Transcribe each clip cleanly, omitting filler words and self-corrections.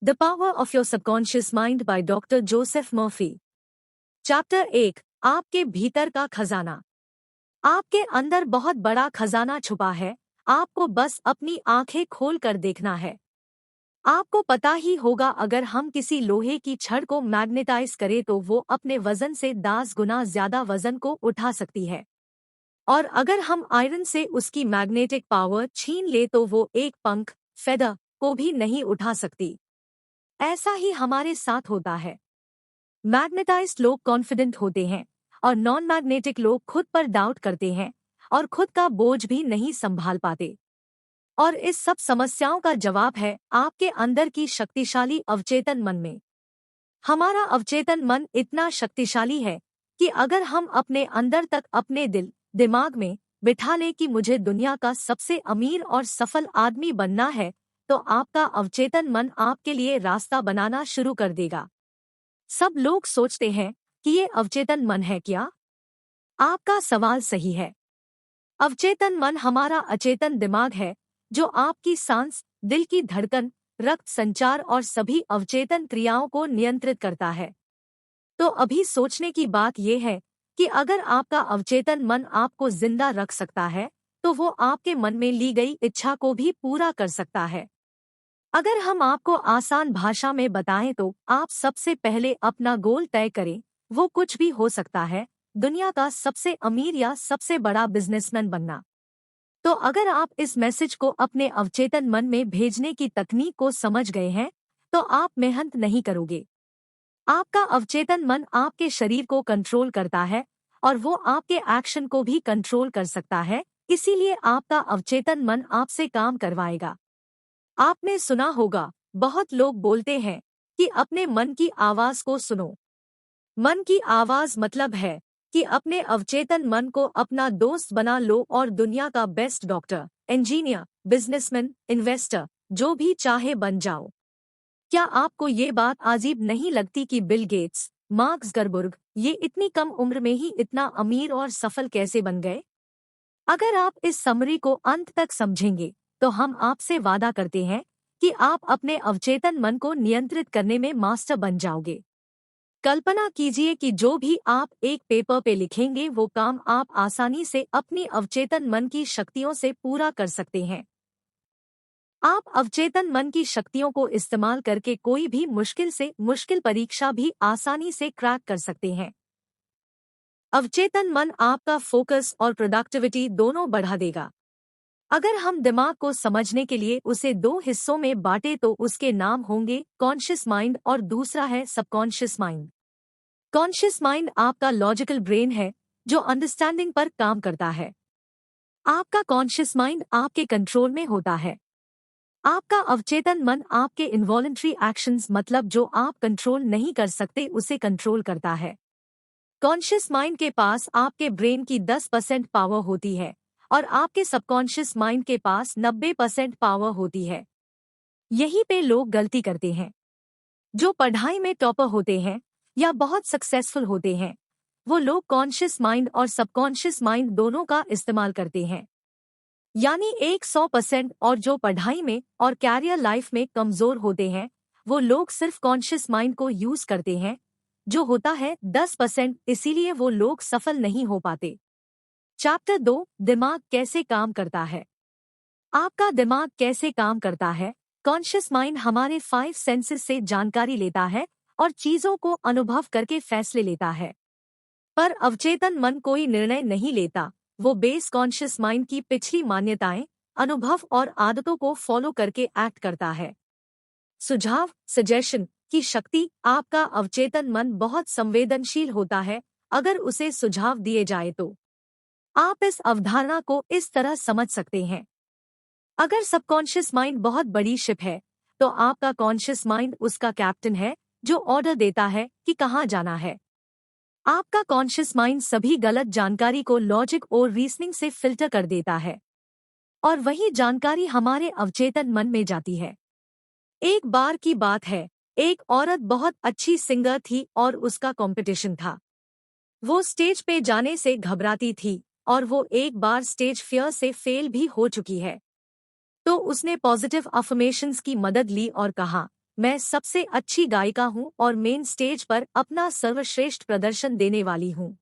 The power of your subconscious mind by doctor Joseph Murphy. Chapter 1। आपके भीतर का खजाना। आपके अंदर बहुत बड़ा खजाना छुपा है, आपको बस अपनी आंखें खोल कर देखना है। आपको पता ही होगा, अगर हम किसी लोहे की छड़ को मैग्नेटाइज करें तो वो अपने वजन से 10 गुना ज्यादा वजन को उठा सकती है, और अगर हम आयरन से उसकी मैग्नेटिक पावर छीन ले तो वो एक पंख फेदर को भी नहीं उठा सकती। ऐसा ही हमारे साथ होता है। मैग्नेटाइज्ड लोग कॉन्फिडेंट होते हैं और नॉन मैग्नेटिक लोग खुद पर डाउट करते हैं और खुद का बोझ भी नहीं संभाल पाते। और इस सब समस्याओं का जवाब है आपके अंदर की शक्तिशाली अवचेतन मन में। हमारा अवचेतन मन इतना शक्तिशाली है कि अगर हम अपने अंदर तक अपने दिल दिमाग में बिठा लें कि मुझे दुनिया का सबसे अमीर और सफल आदमी बनना है, तो आपका अवचेतन मन आपके लिए रास्ता बनाना शुरू कर देगा। सब लोग सोचते हैं कि ये अवचेतन मन है क्या? आपका सवाल सही है। अवचेतन मन हमारा अचेतन दिमाग है, जो आपकी सांस, दिल की धड़कन, रक्त संचार और सभी अवचेतन क्रियाओं को नियंत्रित करता है। तो अभी सोचने की बात यह है कि अगर आपका अवचेतन मन आपको जिंदा रख सकता है, तो वो आपके मन में ली गई इच्छा को भी पूरा कर सकता है। अगर हम आपको आसान भाषा में बताएं तो आप सबसे पहले अपना गोल तय करें। वो कुछ भी हो सकता है, दुनिया का सबसे अमीर या सबसे बड़ा बिजनेसमैन बनना। तो अगर आप इस मैसेज को अपने अवचेतन मन में भेजने की तकनीक को समझ गए हैं, तो आप मेहनत नहीं करोगे। आपका अवचेतन मन आपके शरीर को कंट्रोल करता है और वो आपके एक्शन को भी कंट्रोल कर सकता है, इसीलिए आपका अवचेतन मन आपसे काम करवाएगा। आपने सुना होगा, बहुत लोग बोलते हैं कि अपने मन की आवाज को सुनो। मन की आवाज मतलब है कि अपने अवचेतन मन को अपना दोस्त बना लो और दुनिया का best doctor, engineer, businessman, investor, जो भी चाहे बन जाओ। क्या आपको ये बात अजीब नहीं लगती कि बिल गेट्स, मार्क जुकरबर्ग ये इतनी कम उम्र में ही इतना अमीर और सफल कैसे बन गए? अगर आप इस समरी को अंत तक समझेंगे, तो हम आपसे वादा करते हैं कि आप अपने अवचेतन मन को नियंत्रित करने में मास्टर बन जाओगे। कल्पना कीजिए कि जो भी आप एक पेपर पे लिखेंगे, वो काम आप आसानी से अपनी अवचेतन मन की शक्तियों से पूरा कर सकते हैं। आप अवचेतन मन की शक्तियों को इस्तेमाल करके कोई भी मुश्किल से मुश्किल परीक्षा भी आसानी से क्रैक कर सकते हैं। अवचेतन मन आपका फोकस और प्रोडक्टिविटी दोनों बढ़ा देगा। अगर हम दिमाग को समझने के लिए उसे दो हिस्सों में बांटे तो उसके नाम होंगे कॉन्शियस माइंड और दूसरा है सबकॉन्शियस माइंड। कॉन्शियस माइंड आपका लॉजिकल ब्रेन है, जो अंडरस्टैंडिंग पर काम करता है। आपका कॉन्शियस माइंड आपके कंट्रोल में होता है। आपका अवचेतन मन आपके इनवॉलंटरी एक्शंस, मतलब जो आप कंट्रोल नहीं कर सकते, उसे कंट्रोल करता है। कॉन्शियस माइंड के पास आपके ब्रेन की 10% पावर होती है और आपके सबकॉन्शियस माइंड के पास 90% पावर होती है। यहीं पे लोग गलती करते हैं। जो पढ़ाई में टॉपर होते हैं या बहुत सक्सेसफुल होते हैं, वो लोग कॉन्शियस माइंड और सबकॉन्शियस माइंड दोनों का इस्तेमाल करते हैं, यानी 100%। और जो पढ़ाई में और कैरियर लाइफ में कमजोर होते हैं, वो लोग सिर्फ कॉन्शियस माइंड को यूज करते हैं, जो होता है 10%, इसीलिए वो लोग सफल नहीं हो पाते। चैप्टर 2, दिमाग कैसे काम करता है। आपका दिमाग कैसे काम करता है? कॉन्शियस माइंड हमारे 5 सेंसेस से जानकारी लेता है और चीजों को अनुभव करके फैसले लेता है। पर अवचेतन मन कोई निर्णय नहीं लेता, वो बेस कॉन्शियस माइंड की पिछली मान्यताएं, अनुभव और आदतों को फॉलो करके एक्ट करता है। सुझाव, सजेशन की शक्ति। आपका अवचेतन मन बहुत संवेदनशील होता है। अगर उसे सुझाव दिए जाए तो आप इस अवधारणा को इस तरह समझ सकते हैं। अगर सबकॉन्शियस माइंड बहुत बड़ी शिप है, तो आपका कॉन्शियस माइंड उसका कैप्टन है, जो ऑर्डर देता है कि कहाँ जाना है। आपका कॉन्शियस माइंड सभी गलत जानकारी को लॉजिक और रीजनिंग से फिल्टर कर देता है, और वही जानकारी हमारे अवचेतन मन में जाती है। एक बार की बात है, एक औरत बहुत अच्छी सिंगर थी और उसका कंपटीशन था। वो स्टेज पे जाने से घबराती थी और वो एक बार स्टेज फियर से फेल भी हो चुकी है। तो उसने पॉजिटिव अफर्मेशंस की मदद ली और कहा, मैं सबसे अच्छी गायिका हूँ और मेन स्टेज पर अपना सर्वश्रेष्ठ प्रदर्शन देने वाली हूँ।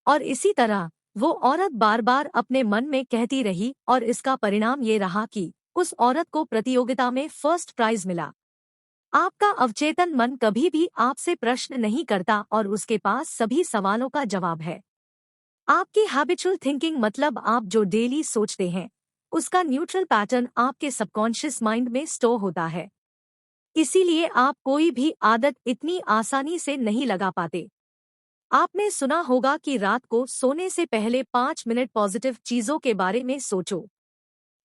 और इसी तरह वो औरत बार बार अपने मन में कहती रही और इसका परिणाम ये रहा कि उस औरत को प्रतियोगिता में फर्स्ट प्राइज मिला। आपका अवचेतन मन कभी भी आपसे प्रश्न नहीं करता और उसके पास सभी सवालों का जवाब है। आपकी हैबिचुअल थिंकिंग मतलब आप जो डेली सोचते हैं उसका न्यूट्रल पैटर्न आपके सबकॉन्शियस माइंड में स्टोर होता है। इसीलिए आप कोई भी आदत इतनी आसानी से नहीं लगा पाते। आपने सुना होगा कि रात को सोने से पहले 5 मिनट पॉजिटिव चीजों के बारे में सोचो।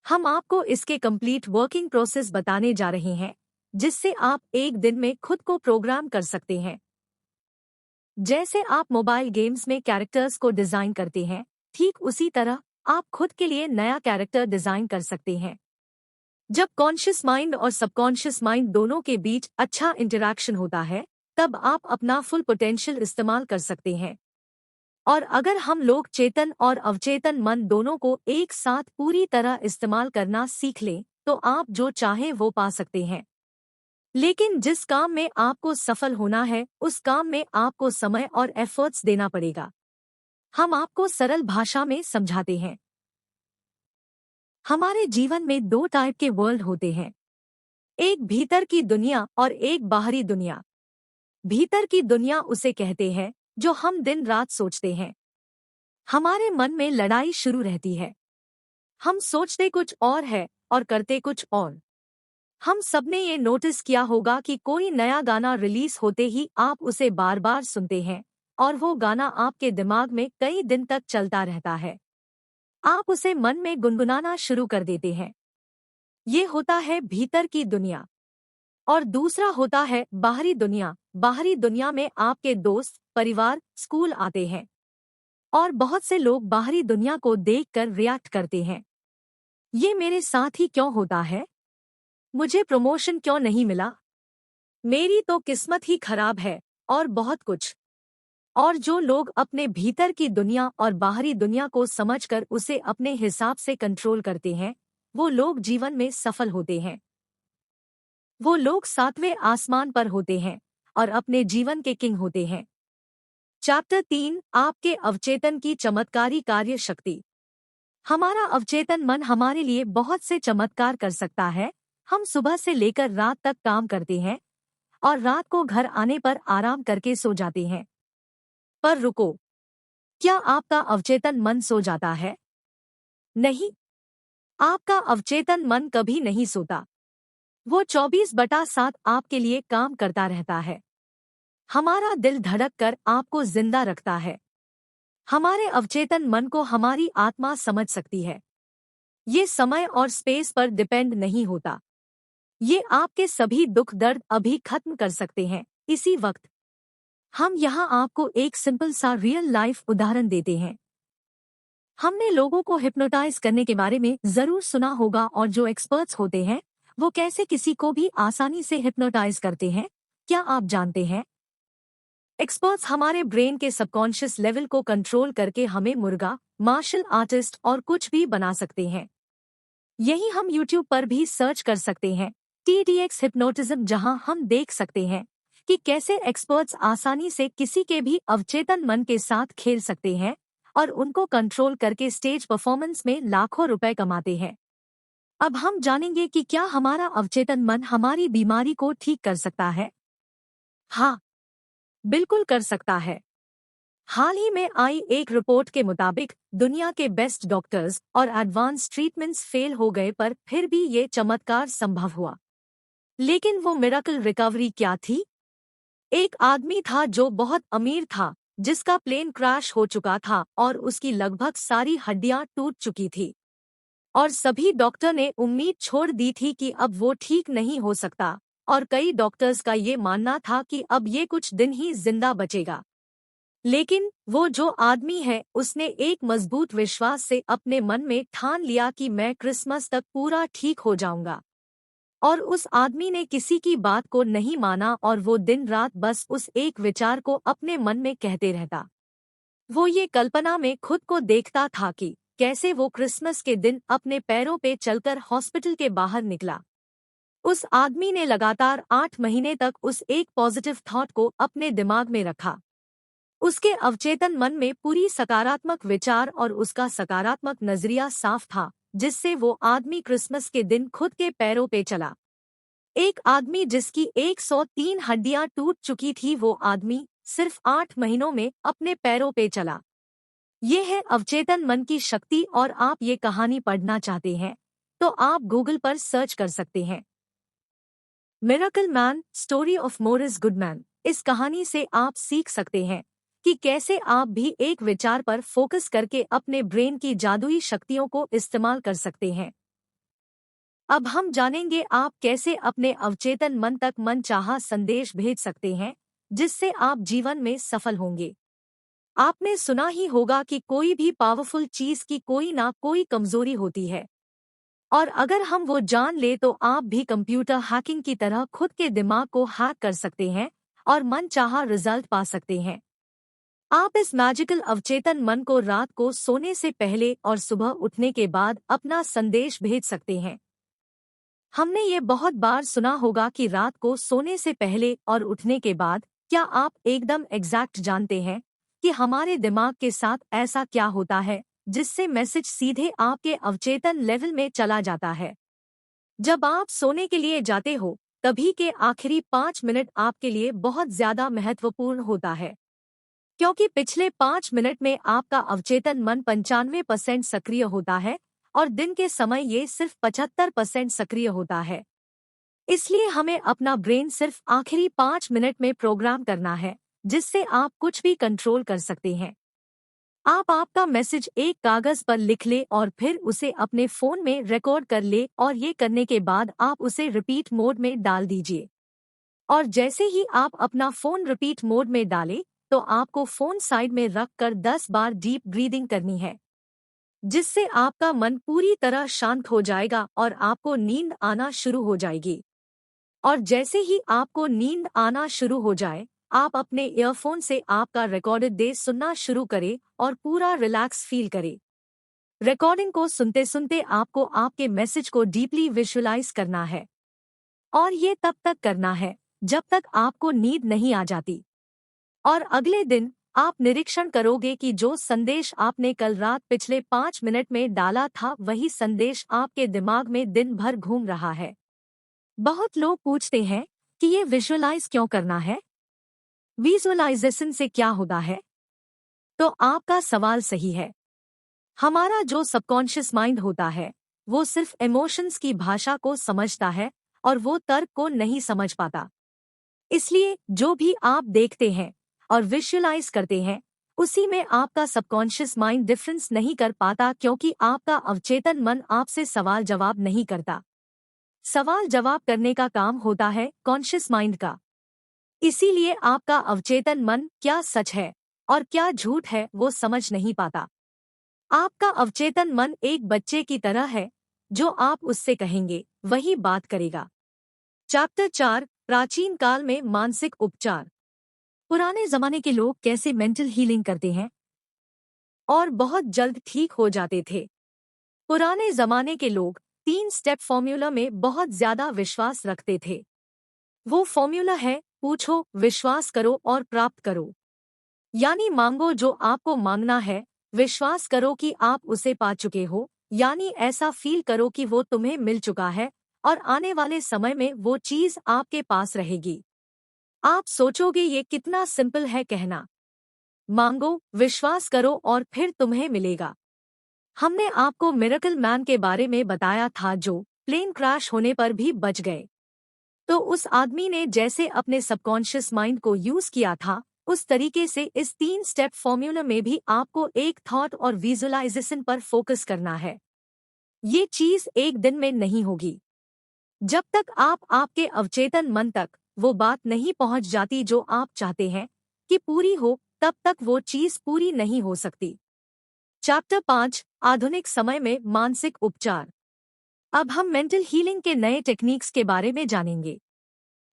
हम आपको इसके कंप्लीट वर्किंग प्रोसेस बताने जा रहे हैं, जिससे आप एक दिन में खुद को प्रोग्राम कर सकते हैं। जैसे आप मोबाइल गेम्स में कैरेक्टर्स को डिजाइन करते हैं, ठीक उसी तरह आप खुद के लिए नया कैरेक्टर डिजाइन कर सकते हैं। जब कॉन्शियस माइंड और सबकॉन्शियस माइंड दोनों के बीच अच्छा इंटरैक्शन होता है, तब आप अपना फुल पोटेंशियल इस्तेमाल कर सकते हैं। और अगर हम लोग चेतन और अवचेतन मन दोनों को एक साथ पूरी तरह इस्तेमाल करना सीख लें, तो आप जो चाहें वो पा सकते हैं। लेकिन जिस काम में आपको सफल होना है, उस काम में आपको समय और एफर्ट्स देना पड़ेगा। हम आपको सरल भाषा में समझाते हैं। हमारे जीवन में दो टाइप के वर्ल्ड होते हैं, एक भीतर की दुनिया और एक बाहरी दुनिया। भीतर की दुनिया उसे कहते हैं जो हम दिन रात सोचते हैं। हमारे मन में लड़ाई शुरू रहती है। हम सोचते कुछ और है और करते कुछ और। हम सबने ये नोटिस किया होगा कि कोई नया गाना रिलीज होते ही आप उसे बार बार सुनते हैं और वो गाना आपके दिमाग में कई दिन तक चलता रहता है। आप उसे मन में गुनगुनाना शुरू कर देते हैं। ये होता है भीतर की दुनिया। और दूसरा होता है बाहरी दुनिया। बाहरी दुनिया में आपके दोस्त, परिवार, स्कूल आते हैं और बहुत से लोग बाहरी दुनिया को देखकर रिएक्ट करते हैं। ये मेरे साथ ही क्यों होता है? मुझे प्रमोशन क्यों नहीं मिला? मेरी तो किस्मत ही खराब है, और बहुत कुछ। और जो लोग अपने भीतर की दुनिया और बाहरी दुनिया को समझकर उसे अपने हिसाब से कंट्रोल करते हैं, वो लोग जीवन में सफल होते हैं। वो लोग 7वें आसमान पर होते हैं और अपने जीवन के किंग होते हैं। चैप्टर 3, आपके अवचेतन की चमत्कारी कार्य शक्ति। हमारा अवचेतन मन हमारे लिए बहुत से चमत्कार कर सकता है। हम सुबह से लेकर रात तक काम करते हैं और रात को घर आने पर आराम करके सो जाते हैं। पर रुको, क्या आपका अवचेतन मन सो जाता है? नहीं, आपका अवचेतन मन कभी नहीं सोता। वो 24/7 आपके लिए काम करता रहता है। हमारा दिल धड़क कर आपको जिंदा रखता है। हमारे अवचेतन मन को हमारी आत्मा समझ सकती है। ये समय और स्पेस पर डिपेंड नहीं होता। ये आपके सभी दुख दर्द अभी खत्म कर सकते हैं इसी वक्त। हम यहाँ आपको एक सिंपल सा रियल लाइफ उदाहरण देते हैं। हमने लोगों को हिप्नोटाइज करने के बारे में जरूर सुना होगा और जो एक्सपर्ट्स होते हैं वो कैसे किसी को भी आसानी से हिप्नोटाइज करते हैं, क्या आप जानते हैं? एक्सपर्ट्स हमारे ब्रेन के सबकॉन्शियस लेवल को कंट्रोल करके हमें मुर्गा, मार्शल आर्टिस्ट और कुछ भी बना सकते हैं। यही हम YouTube पर भी सर्च कर सकते हैं, TDX हिप्नोटिज्म, जहां हम देख सकते हैं कि कैसे एक्सपर्ट्स आसानी से किसी के भी अवचेतन मन के साथ खेल सकते हैं और उनको कंट्रोल करके स्टेज परफॉर्मेंस में लाखों रुपए कमाते हैं। अब हम जानेंगे कि क्या हमारा अवचेतन मन हमारी बीमारी को ठीक कर सकता है। हाँ, बिल्कुल कर सकता है। हाल ही में आई एक रिपोर्ट के मुताबिक दुनिया के बेस्ट डॉक्टर्स और एडवांस ट्रीटमेंट्स फेल हो गए, पर फिर भी ये चमत्कार संभव हुआ। लेकिन वो मिरेकल रिकवरी क्या थी? एक आदमी था जो बहुत अमीर था, जिसका प्लेन क्रैश हो चुका था और उसकी लगभग सारी हड्डियां टूट चुकी थी। और सभी डॉक्टर ने उम्मीद छोड़ दी थी कि अब वो ठीक नहीं हो सकता, और कई डॉक्टर्स का ये मानना था कि अब ये कुछ दिन ही जिंदा बचेगा। लेकिन वो जो आदमी है, उसने एक मजबूत विश्वास से अपने मन में ठान लिया कि मैं क्रिसमस तक पूरा ठीक हो जाऊंगा। और उस आदमी ने किसी की बात को नहीं माना और वो दिन रात बस उस एक विचार को अपने मन में कहते रहता। वो ये कल्पना में खुद को देखता था कि कैसे वो क्रिसमस के दिन अपने पैरों पे चलकर हॉस्पिटल के बाहर निकला। उस आदमी ने लगातार 8 महीने तक उस एक पॉजिटिव थॉट को अपने दिमाग में रखा। उसके अवचेतन मन में पूरी सकारात्मक विचार और उसका सकारात्मक नजरिया साफ था, जिससे वो आदमी क्रिसमस के दिन खुद के पैरों पे चला। एक आदमी जिसकी 103 हड्डियां टूट चुकी थी, वो आदमी सिर्फ 8 महीनों में अपने पैरों पे चला। ये है अवचेतन मन की शक्ति। और आप ये कहानी पढ़ना चाहते हैं तो आप गूगल पर सर्च कर सकते हैं, miracle man story of Morris Goodman. इस कहानी से आप सीख सकते हैं कि कैसे आप भी एक विचार पर फोकस करके अपने ब्रेन की जादुई शक्तियों को इस्तेमाल कर सकते हैं। अब हम जानेंगे आप कैसे अपने अवचेतन मन तक मनचाहा संदेश भेज सकते हैं, जिससे आप जीवन में सफल होंगे। आपने सुना ही होगा कि कोई भी पावरफुल चीज की कोई ना कोई कमजोरी होती है, और अगर हम वो जान ले तो आप भी कंप्यूटर हैकिंग की तरह खुद के दिमाग को हैक कर सकते हैं और मनचाहा रिजल्ट पा सकते हैं। आप इस मैजिकल अवचेतन मन को रात को सोने से पहले और सुबह उठने के बाद अपना संदेश भेज सकते हैं। हमने ये बहुत बार सुना होगा कि रात को सोने से पहले और उठने के बाद। क्या आप एकदम एग्जैक्ट जानते हैं कि हमारे दिमाग के साथ ऐसा क्या होता है जिससे मैसेज सीधे आपके अवचेतन लेवल में चला जाता है? जब आप सोने के लिए जाते हो, तभी के आखिरी 5 मिनट आपके लिए बहुत ज्यादा महत्वपूर्ण होता है, क्योंकि पिछले 5 मिनट में आपका अवचेतन मन 95% सक्रिय होता है और दिन के समय ये सिर्फ 75% सक्रिय होता है। इसलिए हमें अपना ब्रेन सिर्फ आखिरी 5 मिनट में प्रोग्राम करना है, जिससे आप कुछ भी कंट्रोल कर सकते हैं। आप आपका मैसेज एक कागज पर लिख ले और फिर उसे अपने फोन में रिकॉर्ड कर ले, और ये करने के बाद आप उसे रिपीट मोड में डाल दीजिए। और जैसे ही आप अपना फोन रिपीट मोड में डालें, तो आपको फोन साइड में रख कर 10 बार डीप ब्रीदिंग करनी है, जिससे आपका मन पूरी तरह शांत हो जाएगा और आपको नींद आना शुरू हो जाएगी। और जैसे ही आपको नींद आना शुरू हो जाए, आप अपने ईयरफोन से आपका रिकॉर्डेड डे सुनना शुरू करें और पूरा रिलैक्स फील करें। रिकॉर्डिंग को सुनते सुनते आपको आपके मैसेज को डीपली विजुअलाइज करना है, और ये तब तक करना है जब तक आपको नींद नहीं आ जाती। और अगले दिन आप निरीक्षण करोगे कि जो संदेश आपने कल रात पिछले 5 मिनट में डाला था, वही संदेश आपके दिमाग में दिन भर घूम रहा है। बहुत लोग पूछते हैं कि ये विजुअलाइज क्यों करना है, विजुअलाइजेशन से क्या होता है? तो आपका सवाल सही है। हमारा जो सबकॉन्शियस माइंड होता है, वो सिर्फ इमोशंस की भाषा को समझता है और वो तर्क को नहीं समझ पाता। इसलिए जो भी आप देखते हैं और विजुअलाइज करते हैं, उसी में आपका सबकॉन्शियस माइंड डिफरेंस नहीं कर पाता, क्योंकि आपका अवचेतन मन आपसे सवाल जवाब नहीं करता। सवाल जवाब करने का काम होता है कॉन्शियस माइंड का। इसीलिए आपका अवचेतन मन क्या सच है और क्या झूठ है वो समझ नहीं पाता। आपका अवचेतन मन एक बच्चे की तरह है, जो आप उससे कहेंगे वही बात करेगा। चैप्टर 4, प्राचीन काल में मानसिक उपचार। पुराने जमाने के लोग कैसे मेंटल हीलिंग करते हैं और बहुत जल्द ठीक हो जाते थे। पुराने जमाने के लोग 3 स्टेप फॉर्मूला में बहुत ज्यादा विश्वास रखते थे। वो फॉर्मूला है, पूछो, विश्वास करो और प्राप्त करो। यानी मांगो जो आपको मांगना है, विश्वास करो कि आप उसे पा चुके हो, यानी ऐसा फील करो कि वो तुम्हें मिल चुका है और आने वाले समय में वो चीज आपके पास रहेगी। आप सोचोगे ये कितना सिंपल है कहना। मांगो, विश्वास करो और फिर तुम्हें मिलेगा। हमने आपको मिरेकल मैन के बारे में बताया था, जो प्लेन क्रैश होने पर भी बच गए। तो उस आदमी ने जैसे अपने सबकॉन्शियस माइंड को यूज किया था, उस तरीके से इस 3 स्टेप फॉर्मूला में भी आपको एक थॉट और विजुअलाइजेशन पर फोकस करना है। ये चीज एक दिन में नहीं होगी। जब तक आप आपके अवचेतन मन तक वो बात नहीं पहुंच जाती जो आप चाहते हैं कि पूरी हो, तब तक वो चीज पूरी नहीं हो सकती। चैप्टर 5, आधुनिक समय में मानसिक उपचार। अब हम मेंटल हीलिंग के नए टेक्निक्स के बारे में जानेंगे।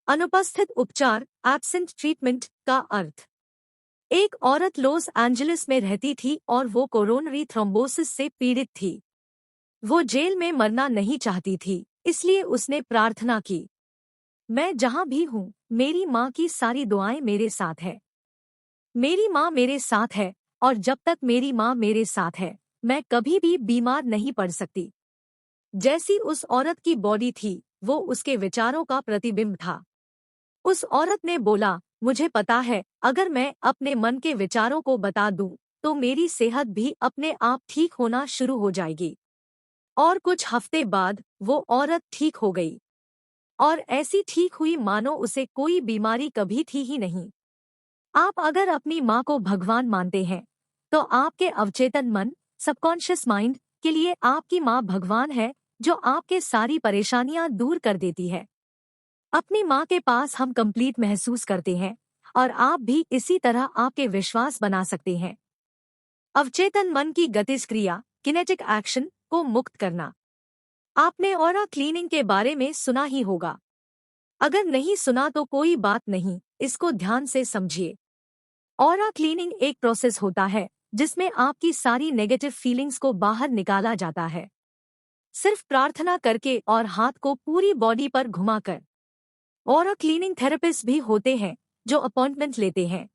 अनुपस्थित उपचार, एब्सेंट ट्रीटमेंट का अर्थ। एक औरत लॉस एंजलिस में रहती थी और वो कोरोनरी थ्रोम्बोसिस से पीड़ित थी। वो जेल में मरना नहीं चाहती थी, इसलिए उसने प्रार्थना की, मैं जहाँ भी हूँ, मेरी माँ की सारी दुआएं मेरे साथ है। मेरी माँ मेरे साथ है, और जब तक मेरी माँ मेरे साथ है, मैं कभी भी बीमार नहीं पड़ सकती। जैसी उस औरत की बॉडी थी, वो उसके विचारों का प्रतिबिंब था। उस औरत ने बोला, मुझे पता है, अगर मैं अपने मन के विचारों को बता दूं, तो मेरी सेहत भी अपने आप ठीक होना शुरू हो जाएगी। और कुछ हफ्ते बाद वो औरत ठीक हो गई, और ऐसी ठीक हुई मानो उसे कोई बीमारी कभी थी ही नहीं। आप अगर अपनी माँ को भगवान मानते हैं, तो आपके अवचेतन मन, सबकॉन्शियस माइंड के लिए आपकी माँ भगवान है, जो आपके सारी परेशानियां दूर कर देती है। अपनी माँ के पास हम कंप्लीट महसूस करते हैं, और आप भी इसी तरह आपके विश्वास बना सकते हैं। अवचेतन मन की गतिज क्रिया, किनेटिक एक्शन को मुक्त करना। आपने ऑरा क्लीनिंग के बारे में सुना ही होगा। अगर नहीं सुना तो कोई बात नहीं, इसको ध्यान से समझिए। ऑरा क्लीनिंग एक प्रोसेस होता है जिसमें आपकी सारी नेगेटिव फीलिंग्स को बाहर निकाला जाता है, सिर्फ प्रार्थना करके और हाथ को पूरी बॉडी पर घुमाकर। ऑरा क्लीनिंग थेरेपिस्ट भी होते हैं जो अपॉइंटमेंट लेते हैं,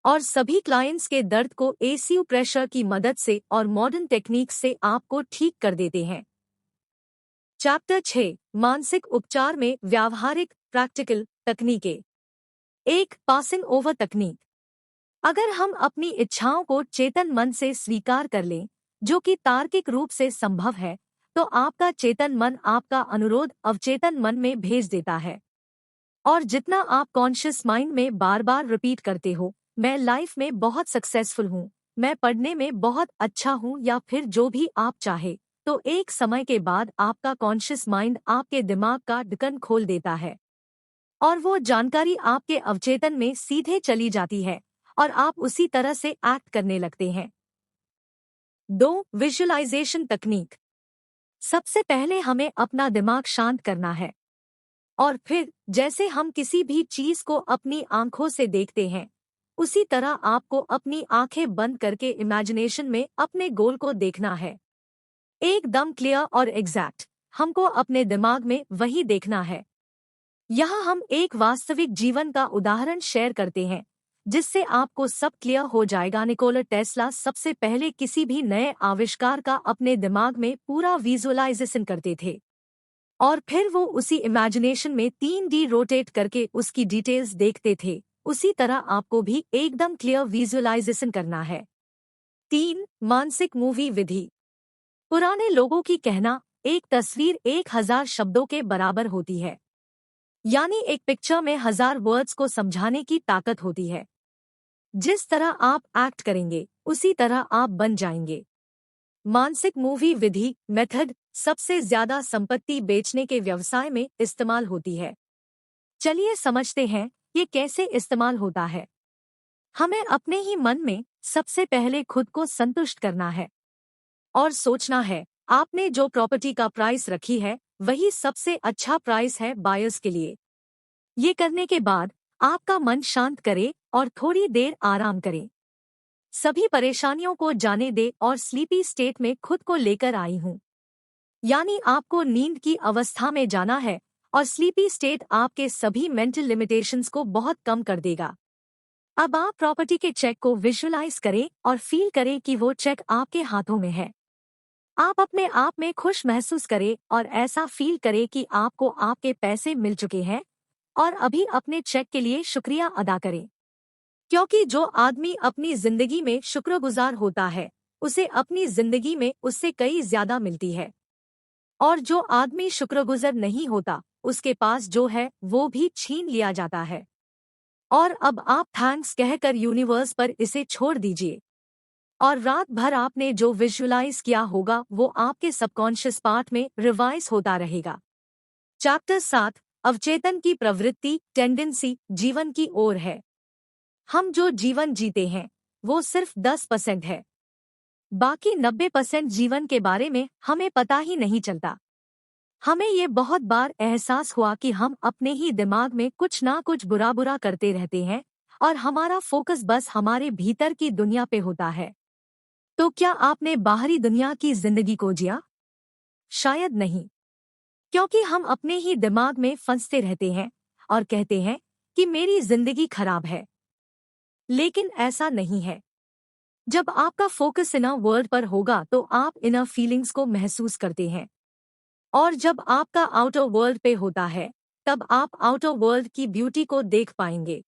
और सभी क्लाइंट्स के दर्द को एसीयू प्रेशर की मदद से और मॉडर्न टेक्निक से आपको ठीक कर देते हैं। चैप्टर 6, मानसिक उपचार में व्यावहारिक प्रैक्टिकल तकनीकें। एक, पासिंग ओवर तकनीक। अगर हम अपनी इच्छाओं को चेतन मन से स्वीकार कर लें, जो कि तार्किक रूप से संभव है, तो आपका चेतन मन आपका अनुरोध अवचेतन मन में भेज देता है। और जितना आप कॉन्शियस माइंड में बार बार रिपीट करते हो, मैं लाइफ में बहुत सक्सेसफुल हूँ, मैं पढ़ने में बहुत अच्छा हूँ, या फिर जो भी आप चाहे, तो एक समय के बाद आपका कॉन्शियस माइंड आपके दिमाग का ढक्कन खोल देता है, और वो जानकारी आपके अवचेतन में सीधे चली जाती है, और आप उसी तरह से एक्ट करने लगते हैं। 2, विजुअलाइजेशन तकनीक। सबसे पहले हमें अपना दिमाग शांत करना है, और फिर जैसे हम किसी भी चीज को अपनी आंखों से देखते हैं, उसी तरह आपको अपनी आंखें बंद करके इमेजिनेशन में अपने गोल को देखना है। एकदम क्लियर और एग्जैक्ट, हमको अपने दिमाग में वही देखना है। यहाँ हम एक वास्तविक जीवन का उदाहरण शेयर करते हैं, जिससे आपको सब क्लियर हो जाएगा। निकोला टेस्ला सबसे पहले किसी भी नए आविष्कार का अपने दिमाग में पूरा विजुअलाइजेशन करते थे, और फिर वो उसी इमेजिनेशन में 3D रोटेट करके उसकी डिटेल्स देखते थे। उसी तरह आपको भी एकदम क्लियर विजुअलाइजेशन करना है। 3, मानसिक मूवी विधि। पुराने लोगों की कहना, एक तस्वीर 1000 शब्दों के बराबर होती है, यानी एक पिक्चर में 1000 वर्ड्स को समझाने की ताकत होती है। जिस तरह आप एक्ट करेंगे, उसी तरह आप बन जाएंगे। मानसिक मूवी विधि मेथड सबसे ज्यादा संपत्ति बेचने के व्यवसाय में इस्तेमाल होती है। चलिए समझते हैं ये कैसे इस्तेमाल होता है। हमें अपने ही मन में सबसे पहले खुद को संतुष्ट करना है, और सोचना है आपने जो प्रॉपर्टी का प्राइस रखी है, वही सबसे अच्छा प्राइस है बायर्स के लिए। ये करने के बाद आपका मन शांत करे और थोड़ी देर आराम करें। सभी परेशानियों को जाने दे और स्लीपी स्टेट में खुद को लेकर आई हूँ, यानी आपको नींद की अवस्था में जाना है, और स्लीपी स्टेट आपके सभी मेंटल लिमिटेशंस को बहुत कम कर देगा। अब आप प्रॉपर्टी के चेक को विजुअलाइज करें और फील करें कि वो चेक आपके हाथों में है। आप अपने आप में खुश महसूस करें और ऐसा फील करें कि आपको आपके पैसे मिल चुके हैं, और अभी अपने चेक के लिए शुक्रिया अदा करें। क्योंकि जो आदमी अपनी जिंदगी में शुक्रगुजार होता है, उसे अपनी जिंदगी में उससे कई ज्यादा मिलती है, और जो आदमी शुक्रगुजार नहीं होता, उसके पास जो है वो भी छीन लिया जाता है। और अब आप थैंक्स कहकर यूनिवर्स पर इसे छोड़ दीजिए, और रात भर आपने जो विजुअलाइज किया होगा वो आपके सबकॉन्शियस पार्ट में रिवाइज होता रहेगा। चैप्टर 7, अवचेतन की प्रवृत्ति टेंडेंसी जीवन की ओर है। हम जो जीवन जीते हैं वो सिर्फ 10% है, बाकी 90% जीवन के बारे में हमें पता ही नहीं चलता। हमें ये बहुत बार एहसास हुआ कि हम अपने ही दिमाग में कुछ ना कुछ बुरा बुरा करते रहते हैं, और हमारा फोकस बस हमारे भीतर की दुनिया पे होता है। तो क्या आपने बाहरी दुनिया की जिंदगी को जिया? शायद नहीं, क्योंकि हम अपने ही दिमाग में फंसते रहते हैं और कहते हैं कि मेरी जिंदगी खराब है। लेकिन ऐसा नहीं है। जब आपका फोकस इनर वर्ल्ड पर होगा तो आप इनर फीलिंग्स को महसूस करते हैं, और जब आपका आउटर वर्ल्ड पे होता है तब आप आउटर वर्ल्ड की ब्यूटी को देख पाएंगे।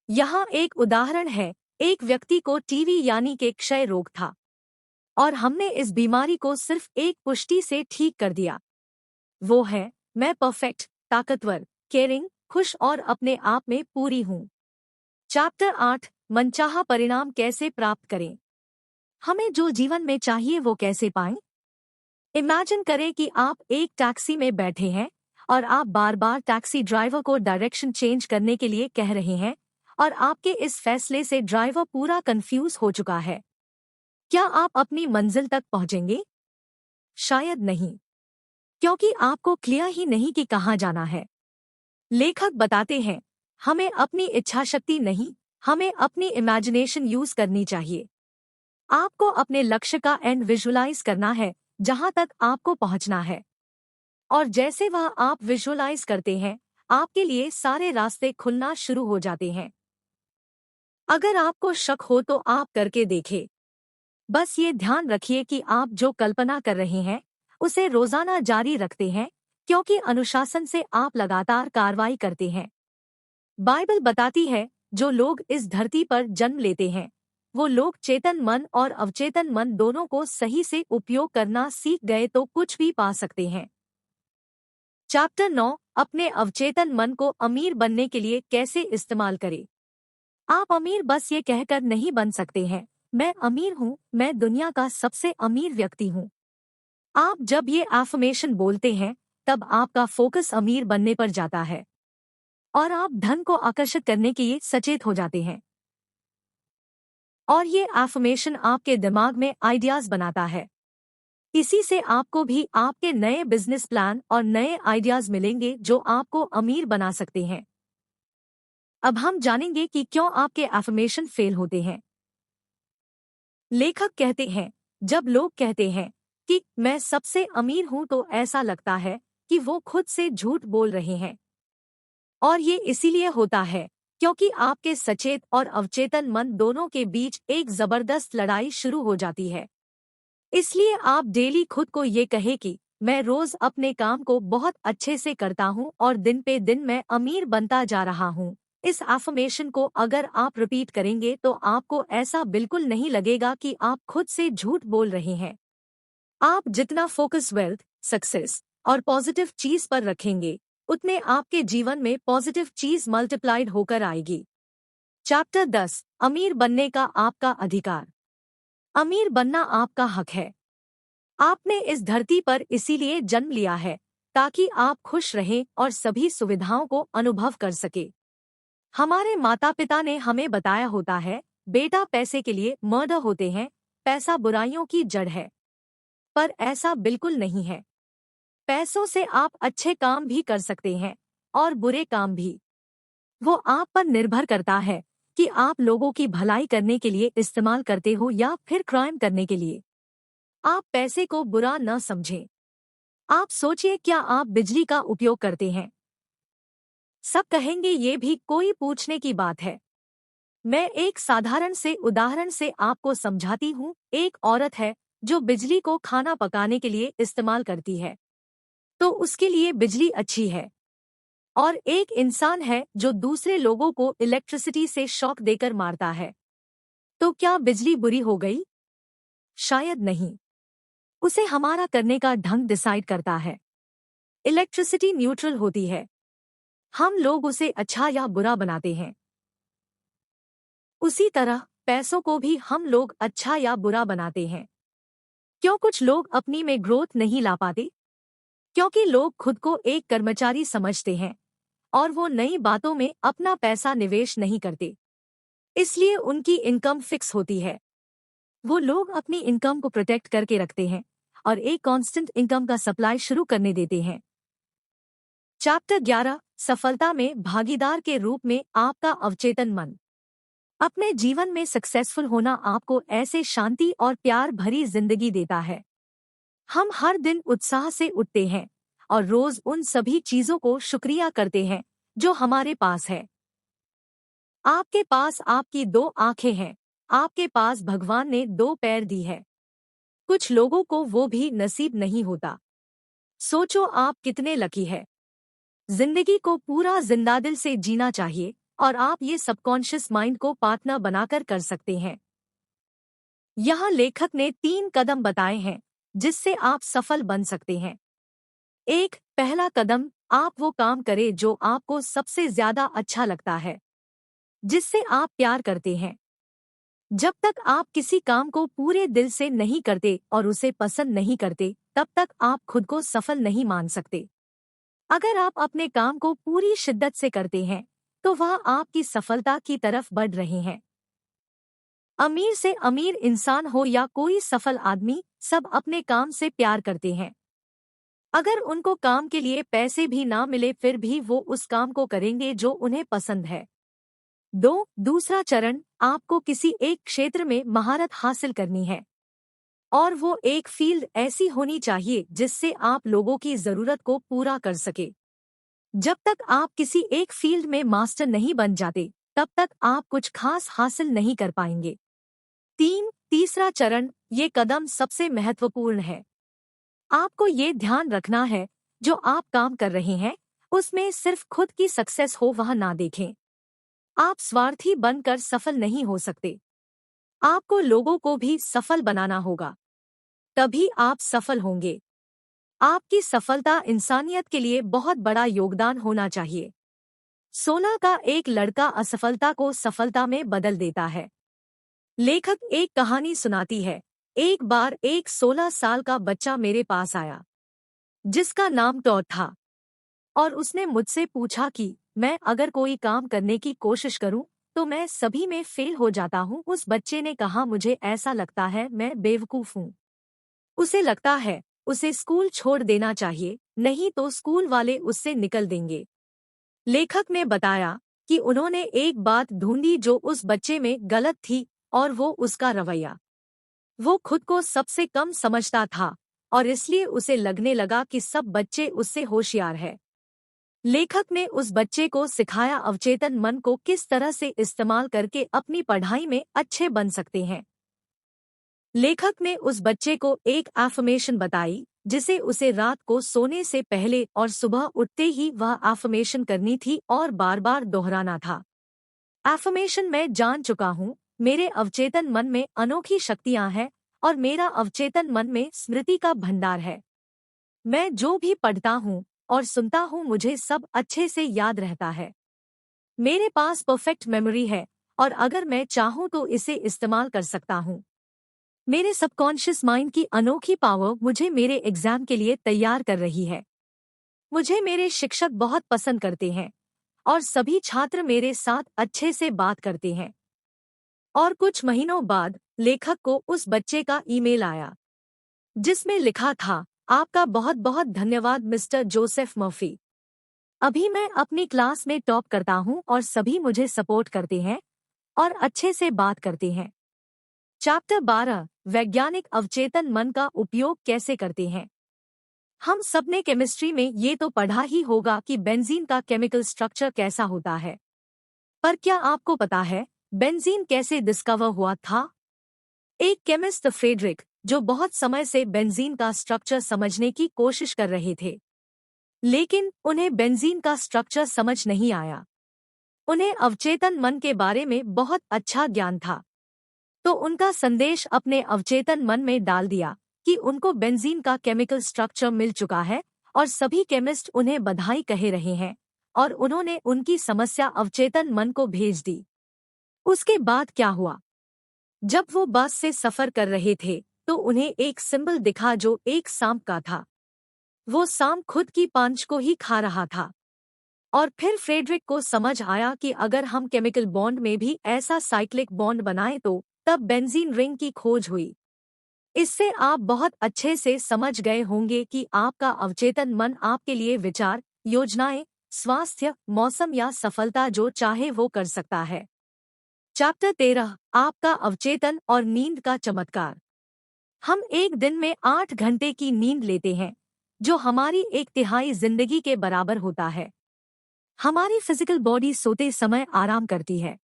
यहाँ एक उदाहरण है। एक व्यक्ति को टीवी यानी कि क्षय रोग था, और हमने इस बीमारी को सिर्फ एक पुष्टि से ठीक कर दिया। वो है, मैं परफेक्ट, ताकतवर, केयरिंग, खुश और अपने आप में पूरी हूँ। चैप्टर 8, मनचाहा परिणाम कैसे प्राप्त करें। हमें जो जीवन में चाहिए वो कैसे पाएं? इमेजिन करें कि आप एक टैक्सी में बैठे हैं और आप बार बार टैक्सी ड्राइवर को डायरेक्शन चेंज करने के लिए कह रहे हैं, और आपके इस फैसले से ड्राइवर पूरा कंफ्यूज हो चुका है। क्या आप अपनी मंजिल तक पहुंचेंगे? शायद नहीं, क्योंकि आपको क्लियर ही नहीं कि कहां जाना है। लेखक बताते हैं, हमें अपनी इच्छाशक्ति नहीं, हमें अपनी इमेजिनेशन यूज करनी चाहिए। आपको अपने लक्ष्य का एंड विजुलाइज करना है, जहां तक आपको पहुंचना है। और जैसे वह आप विजुलाइज करते हैं, आपके लिए सारे रास्ते खुलना शुरू हो जाते हैं। अगर आपको शक हो तो आप करके देखें। बस ये ध्यान रखिए कि आप जो कल्पना कर रहे हैं उसे रोजाना जारी रखते हैं, क्योंकि अनुशासन से आप लगातार कार्रवाई करते हैं। बाइबल बताती है, जो लोग इस धरती पर जन्म लेते हैं वो लोग चेतन मन और अवचेतन मन दोनों को सही से उपयोग करना सीख गए तो कुछ भी पा सकते हैं। चैप्टर 9, अपने अवचेतन मन को अमीर बनने के लिए कैसे इस्तेमाल करें। आप अमीर बस ये कहकर नहीं बन सकते हैं, मैं अमीर हूँ, मैं दुनिया का सबसे अमीर व्यक्ति हूँ। आप जब ये एफर्मेशन बोलते हैं तब आपका फोकस अमीर बनने पर जाता है, और आप धन को आकर्षित करने के लिए सचेत हो जाते हैं। और ये एफर्मेशन आपके दिमाग में आइडियाज बनाता है। इसी से आपको भी आपके नए बिजनेस प्लान और नए आइडियाज मिलेंगे जो आपको अमीर बना सकते हैं। अब हम जानेंगे कि क्यों आपके एफर्मेशन फेल होते हैं। लेखक कहते हैं, जब लोग कहते हैं कि मैं सबसे अमीर हूं तो ऐसा लगता है कि वो खुद से झूठ बोल रहे हैं। और ये इसीलिए होता है क्योंकि आपके सचेत और अवचेतन मन दोनों के बीच एक जबरदस्त लड़ाई शुरू हो जाती है। इसलिए आप डेली खुद को ये कहे कि मैं रोज अपने काम को बहुत अच्छे से करता हूँ और दिन पे दिन मैं अमीर बनता जा रहा हूँ। इस एफर्मेशन को अगर आप रिपीट करेंगे तो आपको ऐसा बिल्कुल नहीं लगेगा कि आप खुद से झूठ बोल रहे हैं। आप जितना फोकस वेल्थ, सक्सेस और पॉजिटिव चीज पर रखेंगे, उतने आपके जीवन में पॉजिटिव चीज मल्टीप्लाइड होकर आएगी। चैप्टर 10, अमीर बनने का आपका अधिकार। अमीर बनना आपका हक है। आपने इस धरती पर इसीलिए जन्म लिया है ताकि आप खुश रहें और सभी सुविधाओं को अनुभव कर सके। हमारे माता पिता ने हमें बताया होता है, बेटा पैसे के लिए मर्डर होते हैं, पैसा बुराइयों की जड़ है। पर ऐसा बिल्कुल नहीं है। पैसों से आप अच्छे काम भी कर सकते हैं और बुरे काम भी। वो आप पर निर्भर करता है कि आप लोगों की भलाई करने के लिए इस्तेमाल करते हो या फिर क्राइम करने के लिए। आप पैसे को बुरा न समझें। आप सोचिए, क्या आप बिजली का उपयोग करते हैं? सब कहेंगे ये भी कोई पूछने की बात है। मैं एक साधारण से उदाहरण से आपको समझाती हूँ। एक औरत है जो बिजली को खाना पकाने के लिए इस्तेमाल करती है, तो उसके लिए बिजली अच्छी है। और एक इंसान है जो दूसरे लोगों को इलेक्ट्रिसिटी से शॉक देकर मारता है, तो क्या बिजली बुरी हो गई? शायद नहीं। उसे हमारा करने का ढंग डिसाइड करता है। इलेक्ट्रिसिटी न्यूट्रल होती है, हम लोग उसे अच्छा या बुरा बनाते हैं। उसी तरह पैसों को भी हम लोग अच्छा या बुरा बनाते हैं। क्यों कुछ लोग अपनी में ग्रोथ नहीं ला पाते? क्योंकि लोग खुद को एक कर्मचारी समझते हैं और वो नई बातों में अपना पैसा निवेश नहीं करते, इसलिए उनकी इनकम फिक्स होती है। वो लोग अपनी इनकम को प्रोटेक्ट करके रखते हैं और एक कांस्टेंट इनकम का सप्लाई शुरू करने देते हैं। चैप्टर 11, सफलता में भागीदार के रूप में आपका अवचेतन मन। अपने जीवन में सक्सेसफुल होना आपको ऐसे शांति और प्यार भरी जिंदगी देता है। हम हर दिन उत्साह से उठते हैं और रोज उन सभी चीजों को शुक्रिया करते हैं जो हमारे पास है। आपके पास आपकी दो आंखें हैं। आपके पास भगवान ने दो पैर दी है। कुछ लोगों को वो भी नसीब नहीं होता। सोचो आप कितने लकी है। जिंदगी को पूरा जिंदादिल से जीना चाहिए और आप ये सबकॉन्शियस माइंड को पार्टनर बनाकर कर सकते हैं। यहाँ लेखक ने 3 कदम बताए हैं जिससे आप सफल बन सकते हैं। एक, पहला कदम, आप वो काम करें जो आपको सबसे ज्यादा अच्छा लगता है, जिससे आप प्यार करते हैं। जब तक आप किसी काम को पूरे दिल से नहीं करते और उसे पसंद नहीं करते, तब तक आप खुद को सफल नहीं मान सकते। अगर आप अपने काम को पूरी शिद्दत से करते हैं, तो वह आपकी सफलता की तरफ बढ़ रहे हैं। अमीर से अमीर इंसान हो या कोई सफल आदमी, सब अपने काम से प्यार करते हैं। अगर उनको काम के लिए पैसे भी ना मिले फिर भी वो उस काम को करेंगे जो उन्हें पसंद है। दूसरा चरण, आपको किसी एक क्षेत्र में महारत हासिल करनी है और वो एक फील्ड ऐसी होनी चाहिए जिससे आप लोगों की जरूरत को पूरा कर सके। जब तक आप किसी एक फील्ड में मास्टर नहीं बन जाते, तब तक आप कुछ खास हासिल नहीं कर पाएंगे। तीसरा चरण, ये कदम सबसे महत्वपूर्ण है। आपको ये ध्यान रखना है जो आप काम कर रहे हैं उसमें सिर्फ खुद की सक्सेस हो वह ना देखें। आप स्वार्थी बनकर सफल नहीं हो सकते। आपको लोगों को भी सफल बनाना होगा, तभी आप सफल होंगे। आपकी सफलता इंसानियत के लिए बहुत बड़ा योगदान होना चाहिए। 16 का एक लड़का असफलता को सफलता में बदल देता है। लेखक एक कहानी सुनाती है। एक बार एक 16 साल का बच्चा मेरे पास आया, जिसका नाम टॉड था, और उसने मुझसे पूछा कि मैं अगर कोई काम करने की कोशिश करूं तो मैं सभी में फेल हो जाता हूं। उस बच्चे ने कहा, मुझे ऐसा लगता है मैं बेवकूफ हूं। उसे लगता है उसे स्कूल छोड़ देना चाहिए, नहीं तो स्कूल वाले उससे निकल देंगे। लेखक ने बताया कि उन्होंने एक बात ढूंढी जो उस बच्चे में गलत थी, और वो उसका रवैया। वो खुद को सबसे कम समझता था और इसलिए उसे लगने लगा कि सब बच्चे उससे होशियार है। लेखक ने उस बच्चे को सिखाया अवचेतन मन को किस तरह से इस्तेमाल करके अपनी पढ़ाई में अच्छे बन सकते हैं। लेखक ने उस बच्चे को एक एफर्मेशन बताई जिसे उसे रात को सोने से पहले और सुबह उठते ही वह एफर्मेशन करनी थी और बार बार दोहराना था। एफर्मेशन, मैं जान चुका हूँ, मेरे अवचेतन मन में अनोखी शक्तियाँ हैं और मेरा अवचेतन मन में स्मृति का भंडार है। मैं जो भी पढ़ता हूँ और सुनता हूँ मुझे सब अच्छे से याद रहता है। मेरे पास परफेक्ट मेमोरी है और अगर मैं चाहूँ तो इसे इस्तेमाल कर सकता हूँ। मेरे सबकॉन्शियस माइंड की अनोखी पावर मुझे मेरे एग्जाम के लिए तैयार कर रही है। मुझे मेरे शिक्षक बहुत पसंद करते हैं और सभी छात्र मेरे साथ अच्छे से बात करते हैं। और कुछ महीनों बाद लेखक को उस बच्चे का ईमेल आया जिसमें लिखा था, आपका बहुत बहुत धन्यवाद मिस्टर जोसेफ मर्फी। अभी मैं अपनी क्लास में टॉप करता हूँ और सभी मुझे सपोर्ट करते हैं और अच्छे से बात करते हैं। चैप्टर 12, वैज्ञानिक अवचेतन मन का उपयोग कैसे करते हैं। हम सबने केमिस्ट्री में ये तो पढ़ा ही होगा कि बेंजीन का केमिकल स्ट्रक्चर कैसा होता है, पर क्या आपको पता है बेंजीन कैसे डिस्कवर हुआ था? एक केमिस्ट फ्रेडरिक, जो बहुत समय से बेंजीन का स्ट्रक्चर समझने की कोशिश कर रहे थे, लेकिन उन्हें बेंजीन का स्ट्रक्चर समझ नहीं आया। उन्हें अवचेतन मन के बारे में बहुत अच्छा ज्ञान था, तो उनका संदेश अपने अवचेतन मन में डाल दिया कि उनको बेंजीन का केमिकल स्ट्रक्चर मिल चुका है और सभी केमिस्ट उन्हें बधाई कह रहे हैं, और उन्होंने उनकी समस्या अवचेतन मन को भेज दी। उसके बाद क्या हुआ? जब वो बस से सफर कर रहे थे तो उन्हें एक सिंबल दिखा जो एक सांप का था। वो सांप खुद की पांच को ही खा रहा था। और फिर फ्रेडरिक को समझ आया कि अगर हम केमिकल बॉन्ड में भी ऐसा साइक्लिक बॉन्ड बनाएं तो तब बेंजीन रिंग की खोज हुई। इससे आप बहुत अच्छे से समझ गए होंगे कि आपका अवचेतन मन आपके लिए विचार, योजनाएं, स्वास्थ्य, मौसम या सफलता जो चाहे वो कर सकता है। चैप्टर 13, आपका अवचेतन और नींद का चमत्कार। हम एक दिन में 8 घंटे की नींद लेते हैं, जो हमारी 1/3 जिंदगी के बराबर होता है। हमारी फिजिकल बॉडी सोते समय आराम करती है,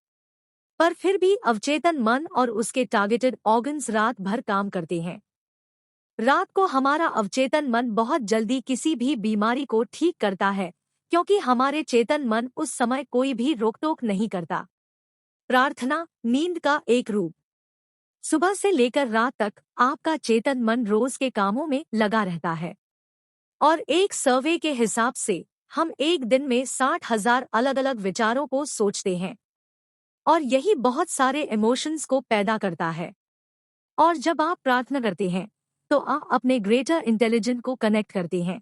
पर फिर भी अवचेतन मन और उसके टारगेटेड ऑर्गन्स रात भर काम करते हैं। रात को हमारा अवचेतन मन बहुत जल्दी किसी भी बीमारी को ठीक करता है, क्योंकि हमारे चेतन मन उस समय कोई भी रोक-टोक नहीं करता। प्रार्थना, नींद का एक रूप। सुबह से लेकर रात तक आपका चेतन मन रोज के कामों में लगा रहता है, और एक सर्वे के हिसाब से हम एक दिन में 60,000 अलग-अलग विचारों को सोचते हैं, और यही बहुत सारे इमोशंस को पैदा करता है। और जब आप प्रार्थना करते हैं, तो आप अपने ग्रेटर इंटेलिजेंस को कनेक्ट करते हैं,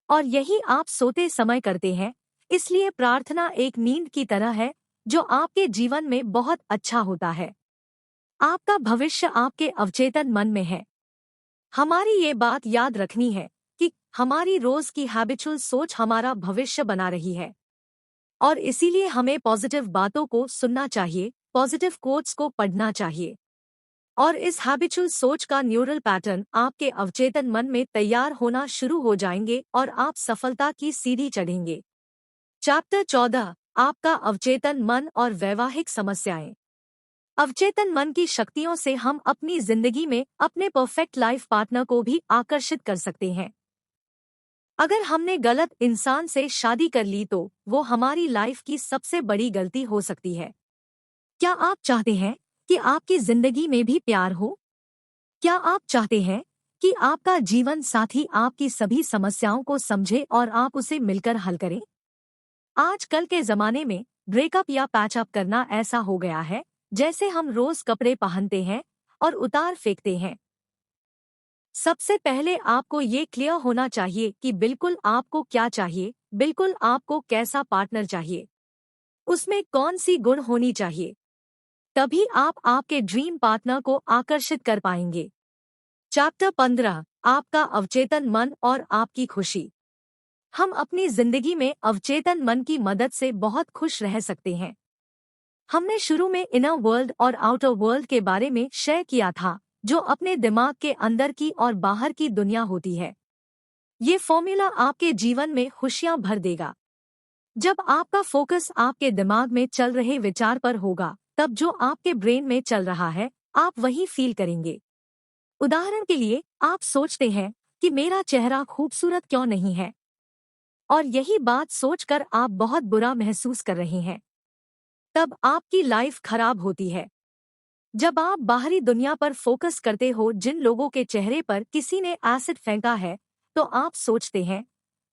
और यही आप सोते समय करते हैं। इसलिए प्रार्थना एक नींद की तरह है, जो आपके जीवन में बहुत अच्छा होता है। आपका भविष्य आपके अवचेतन मन में है। हमारी ये बात याद रखनी है कि हमारी रोज की हैबिचुअल सोच हमारा भविष्य बना रही है, और इसीलिए हमें पॉजिटिव बातों को सुनना चाहिए, पॉजिटिव कोट्स को पढ़ना चाहिए, और इस हैबिचुअल सोच का न्यूरल पैटर्न आपके अवचेतन मन में तैयार होना शुरू हो जाएंगे और आप सफलता की सीढ़ी चढ़ेंगे। चैप्टर 14, आपका अवचेतन मन और वैवाहिक समस्याएं। अवचेतन मन की शक्तियों से हम अपनी जिंदगी में अपने परफेक्ट लाइफ पार्टनर को भी आकर्षित कर सकते हैं। अगर हमने गलत इंसान से शादी कर ली तो वो हमारी लाइफ की सबसे बड़ी गलती हो सकती है। क्या आप चाहते हैं कि आपकी जिंदगी में भी प्यार हो? क्या आप चाहते हैं कि आपका जीवन साथी आपकी सभी समस्याओं को समझे और आप उसे मिलकर हल करें? आजकल के जमाने में ब्रेकअप या पैचअप करना ऐसा हो गया है जैसे हम रोज कपड़े पहनते हैं और उतार फेंकते हैं। सबसे पहले आपको ये क्लियर होना चाहिए कि बिल्कुल आपको क्या चाहिए, बिल्कुल आपको कैसा पार्टनर चाहिए, उसमें कौन सी गुण होनी चाहिए। तभी आप आपके ड्रीम पार्टनर को आकर्षित कर पाएंगे। चैप्टर 15, आपका अवचेतन मन और आपकी खुशी। हम अपनी जिंदगी में अवचेतन मन की मदद से बहुत खुश रह सकते हैं। हमने शुरू में इनर वर्ल्ड और आउटर वर्ल्ड के बारे में शेयर किया था, जो अपने दिमाग के अंदर की और बाहर की दुनिया होती है। ये फॉर्मूला आपके जीवन में खुशियां भर देगा। जब आपका फोकस आपके दिमाग में चल रहे विचार पर होगा, तब जो आपके ब्रेन में चल रहा है आप वही फील करेंगे। उदाहरण के लिए, आप सोचते हैं कि मेरा चेहरा खूबसूरत क्यों नहीं है, और यही बात सोचकर आप बहुत बुरा महसूस कर रहे हैं। तब आपकी लाइफ खराब होती है। जब आप बाहरी दुनिया पर फोकस करते हो, जिन लोगों के चेहरे पर किसी ने एसिड फेंका है, तो आप सोचते हैं,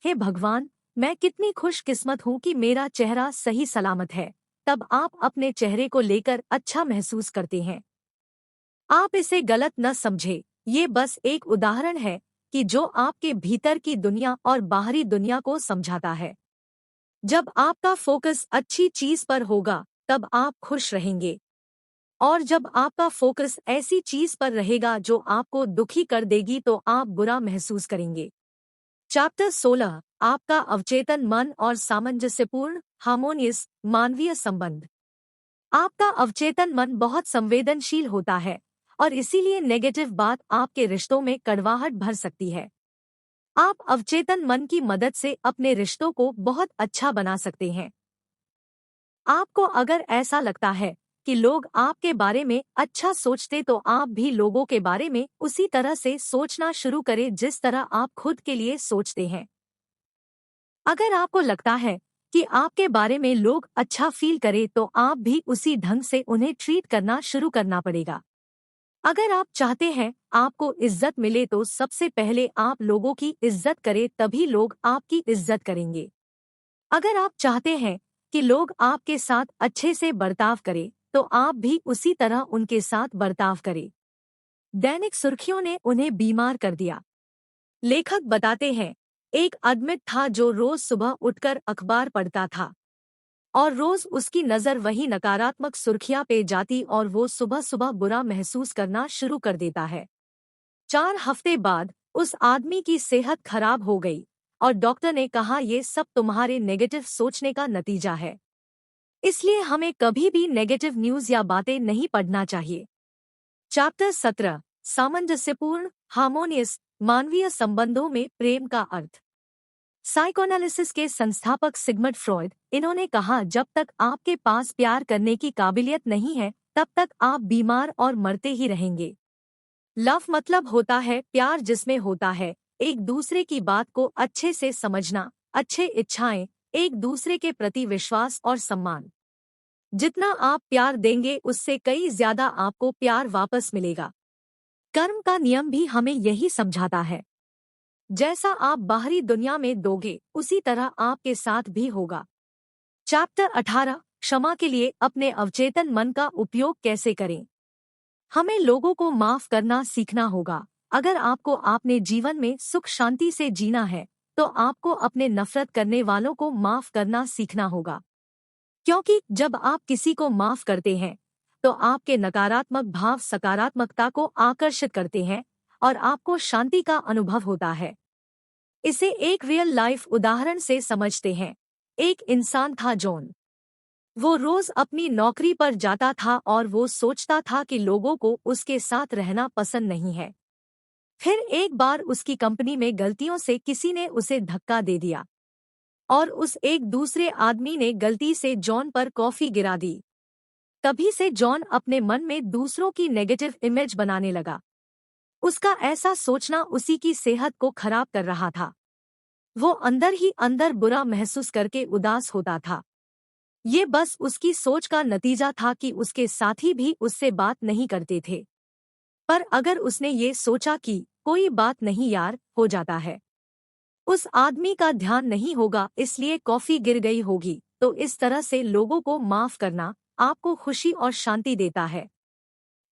हे भगवान, मैं कितनी खुशकिस्मत हूँ कि मेरा चेहरा सही सलामत है। तब आप अपने चेहरे को लेकर अच्छा महसूस करते हैं। आप इसे गलत न समझे, ये बस एक उदाहरण है कि जो आपके भीतर की दुनिया और बाहरी दुनिया को समझाता है। जब आपका फोकस अच्छी चीज पर होगा, तब आप खुश रहेंगे, और जब आपका फोकस ऐसी चीज पर रहेगा जो आपको दुखी कर देगी, तो आप बुरा महसूस करेंगे। चैप्टर 16, आपका अवचेतन मन और सामंजस्यपूर्ण हार्मोनियस मानवीय संबंध। आपका अवचेतन मन बहुत संवेदनशील होता है, और इसीलिए नेगेटिव बात आपके रिश्तों में कड़वाहट भर सकती है। आप अवचेतन मन की मदद से अपने रिश्तों को बहुत अच्छा बना सकते हैं। आपको अगर ऐसा लगता है कि लोग आपके बारे में अच्छा सोचते, तो आप भी लोगों के बारे में उसी तरह से सोचना शुरू करें जिस तरह आप खुद के लिए सोचते हैं। अगर आपको लगता है कि आपके बारे में लोग अच्छा फील करें, तो आप भी उसी ढंग से उन्हें ट्रीट करना शुरू करना पड़ेगा। अगर आप चाहते हैं आपको इज्जत मिले, तो सबसे पहले आप लोगों की इज्जत करें, तभी लोग आपकी इज्जत करेंगे। अगर आप चाहते हैं कि लोग आपके साथ अच्छे से बर्ताव करें, तो आप भी उसी तरह उनके साथ बर्ताव करें। दैनिक सुर्खियों ने उन्हें बीमार कर दिया। लेखक बताते हैं, एक आदमी था जो रोज सुबह उठकर अखबार पढ़ता था, और रोज उसकी नजर वही नकारात्मक सुर्खियां पे जाती और वो सुबह सुबह बुरा महसूस करना शुरू कर देता है। 4 हफ्ते बाद उस आदमी की सेहत खराब हो गई, और डॉक्टर ने कहा, ये सब तुम्हारे नेगेटिव सोचने का नतीजा है। इसलिए हमें कभी भी नेगेटिव न्यूज़ या बातें नहीं पढ़ना चाहिए। चैप्टर 17 सामंजस्यपूर्ण हार्मोनियस मानवीय संबंधों में प्रेम का अर्थ। साइकोएनालिसिस के संस्थापक सिगमंड फ्रॉयड, इन्होंने कहा, जब तक आपके पास प्यार करने की काबिलियत नहीं है तब तक आप बीमार और मरते ही रहेंगे। लव मतलब होता है प्यार, जिसमें होता है एक दूसरे की बात को अच्छे से समझना, अच्छे इच्छाएं, एक दूसरे के प्रति विश्वास और सम्मान। जितना आप प्यार देंगे उससे कई ज्यादा आपको प्यार वापस मिलेगा। कर्म का नियम भी हमें यही समझाता है। जैसा आप बाहरी दुनिया में दोगे उसी तरह आपके साथ भी होगा। चैप्टर 18 क्षमा के लिए अपने अवचेतन मन का उपयोग कैसे करें। हमें लोगों को माफ करना सीखना होगा। अगर आपको अपने जीवन में सुख शांति से जीना है तो आपको अपने नफरत करने वालों को माफ करना सीखना होगा, क्योंकि जब आप किसी को माफ करते हैं तो आपके नकारात्मक भाव सकारात्मकता को आकर्षित करते हैं और आपको शांति का अनुभव होता है। इसे एक रियल लाइफ उदाहरण से समझते हैं। एक इंसान था जॉन। वो रोज अपनी नौकरी पर जाता था और वो सोचता था कि लोगों को उसके साथ रहना पसंद नहीं है। फिर एक बार उसकी कंपनी में गलतियों से किसी ने उसे धक्का दे दिया और उस एक दूसरे आदमी ने गलती से जॉन पर कॉफी गिरा दी। तभी से जॉन अपने मन में दूसरों की नेगेटिव इमेज बनाने लगा। उसका ऐसा सोचना उसी की सेहत को खराब कर रहा था। वो अंदर ही अंदर बुरा महसूस करके उदास होता था। ये बस उसकी सोच का नतीजा था कि उसके साथी भी उससे बात नहीं करते थे। पर अगर उसने ये सोचा कि कोई बात नहीं यार, हो जाता है, उस आदमी का ध्यान नहीं होगा इसलिए कॉफी गिर गई होगी, तो इस तरह से लोगों को माफ करना आपको खुशी और शांति देता है।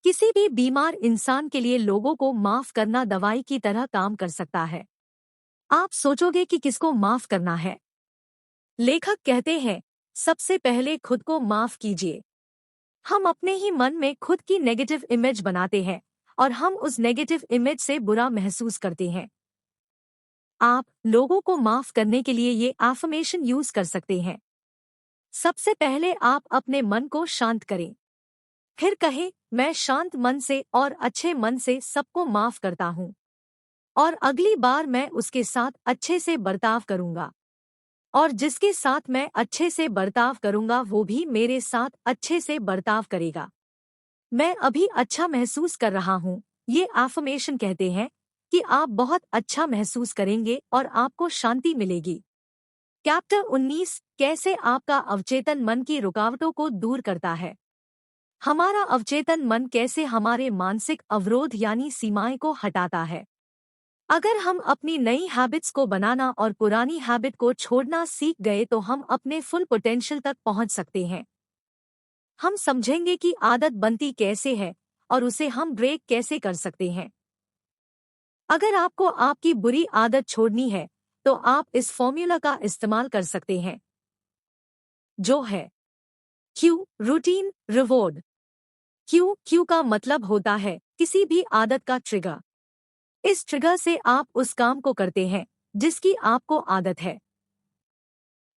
किसी भी बीमार इंसान के लिए लोगों को माफ करना दवाई की तरह काम कर सकता है। आप सोचोगे कि किसको माफ करना है? लेखक कहते हैं, सबसे पहले खुद को माफ कीजिए। हम अपने ही मन में खुद की नेगेटिव इमेज बनाते हैं और हम उस नेगेटिव इमेज से बुरा महसूस करते हैं। आप लोगों को माफ करने के लिए ये एफर्मेशन यूज कर सकते हैं। सबसे पहले आप अपने मन को शांत करें। फिर कहें, मैं शांत मन से और अच्छे मन से सबको माफ करता हूँ और अगली बार मैं उसके साथ अच्छे से बर्ताव करूंगा और जिसके साथ मैं अच्छे से बर्ताव करूंगा वो भी मेरे साथ अच्छे से बर्ताव करेगा। मैं अभी अच्छा महसूस कर रहा हूँ। ये एफर्मेशन कहते हैं कि आप बहुत अच्छा महसूस करेंगे और आपको शांति मिलेगी। चैप्टर 19 कैसे आपका अवचेतन मन की रुकावटों को दूर करता है। हमारा अवचेतन मन कैसे हमारे मानसिक अवरोध यानी सीमाएं को हटाता है। अगर हम अपनी नई हैबिट्स को बनाना और पुरानी हैबिट को छोड़ना सीख गए तो हम अपने फुल पोटेंशियल तक पहुंच सकते हैं। हम समझेंगे कि आदत बनती कैसे है और उसे हम ब्रेक कैसे कर सकते हैं। अगर आपको आपकी बुरी आदत छोड़नी है तो आप इस फॉर्मूला का इस्तेमाल कर सकते हैं, जो है क्यू रूटीन रिवॉर्ड। क्यू का मतलब होता है किसी भी आदत का ट्रिगर। इस ट्रिगर से आप उस काम को करते हैं जिसकी आपको आदत है।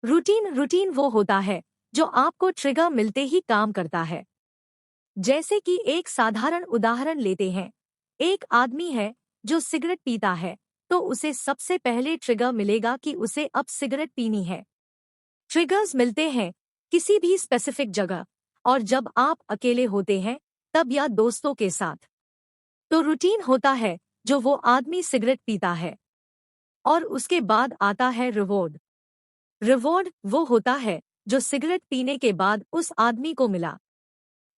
रूटीन वो होता है जो आपको ट्रिगर मिलते ही काम करता है। जैसे कि एक साधारण उदाहरण लेते हैं, एक आदमी है जो सिगरेट पीता है तो उसे सबसे पहले ट्रिगर मिलेगा कि उसे अब सिगरेट पीनी है। ट्रिगर्स मिलते हैं किसी भी स्पेसिफिक जगह और जब आप अकेले होते हैं तब या दोस्तों के साथ। तो रूटीन होता है जो वो आदमी सिगरेट पीता है। और उसके बाद आता है रिवॉर्ड। रिवॉर्ड वो होता है जो सिगरेट पीने के बाद उस आदमी को मिला।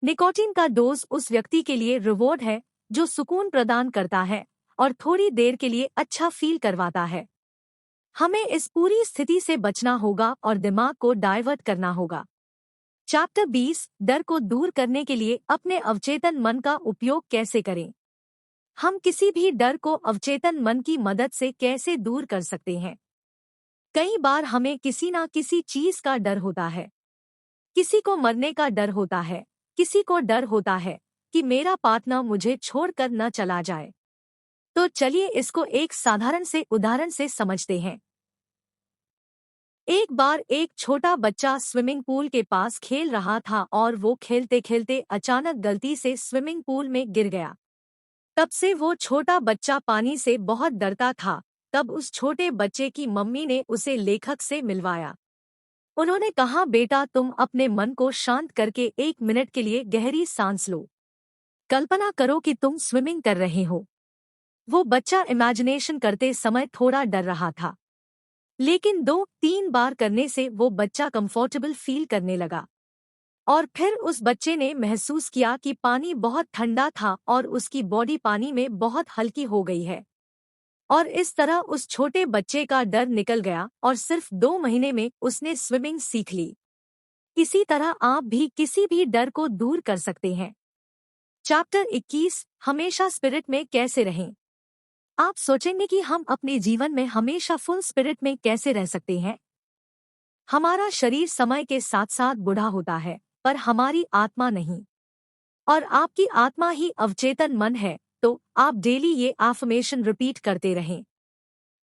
निकोटीन का डोज उस व्यक्ति के लिए रिवॉर्ड है जो सुकून प्रदान करता है और थोड़ी देर के लिए अच्छा फील करवाता है। हमें इस पूरी स्थिति से बचना होगा और दिमाग को डाइवर्ट करना होगा। चैप्टर 20 डर को दूर करने के लिए अपने अवचेतन मन का उपयोग कैसे करें। हम किसी भी डर को अवचेतन मन की मदद से कैसे दूर कर सकते हैं। कई बार हमें किसी ना किसी चीज का डर होता है। किसी को मरने का डर होता है, किसी को डर होता है कि मेरा पार्टनर मुझे छोड़कर न चला जाए। तो चलिए इसको एक साधारण से उदाहरण से समझते हैं। एक बार एक छोटा बच्चा स्विमिंग पूल के पास खेल रहा था और वो खेलते खेलते अचानक गलती से स्विमिंग पूल में गिर गया। तब से वो छोटा बच्चा पानी से बहुत डरता था। तब उस छोटे बच्चे की मम्मी ने उसे लेखक से मिलवाया। उन्होंने कहा, बेटा तुम अपने मन को शांत करके 1 मिनट के लिए गहरी सांस लो। कल्पना करो कि तुम स्विमिंग कर रहे हो। वो बच्चा इमेजिनेशन करते समय थोड़ा डर रहा था, लेकिन 2-3 बार करने से वो बच्चा कंफर्टेबल फील करने लगा। और फिर उस बच्चे ने महसूस किया कि पानी बहुत ठंडा था और उसकी बॉडी पानी में बहुत हल्की हो गई है। और इस तरह उस छोटे बच्चे का डर निकल गया और सिर्फ 2 महीने में उसने स्विमिंग सीख ली। इसी तरह आप भी किसी भी डर को दूर कर सकते हैं। चैप्टर 21, हमेशा स्पिरिट में कैसे रहें। आप सोचेंगे कि हम अपने जीवन में हमेशा फुल स्पिरिट में कैसे रह सकते हैं। हमारा शरीर समय के साथ साथ बूढ़ा होता है, पर हमारी आत्मा नहीं। और आपकी आत्मा ही अवचेतन मन है, तो आप डेली ये एफर्मेशन रिपीट करते रहें।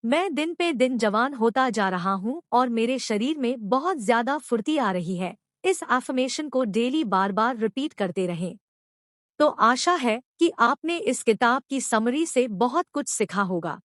मैं दिन पे दिन जवान होता जा रहा हूँ और मेरे शरीर में बहुत ज्यादा फुर्ती आ रही है। इस एफर्मेशन को डेली बार बार रिपीट करते रहें। तो आशा है कि आपने इस किताब की समरी से बहुत कुछ सीखा होगा।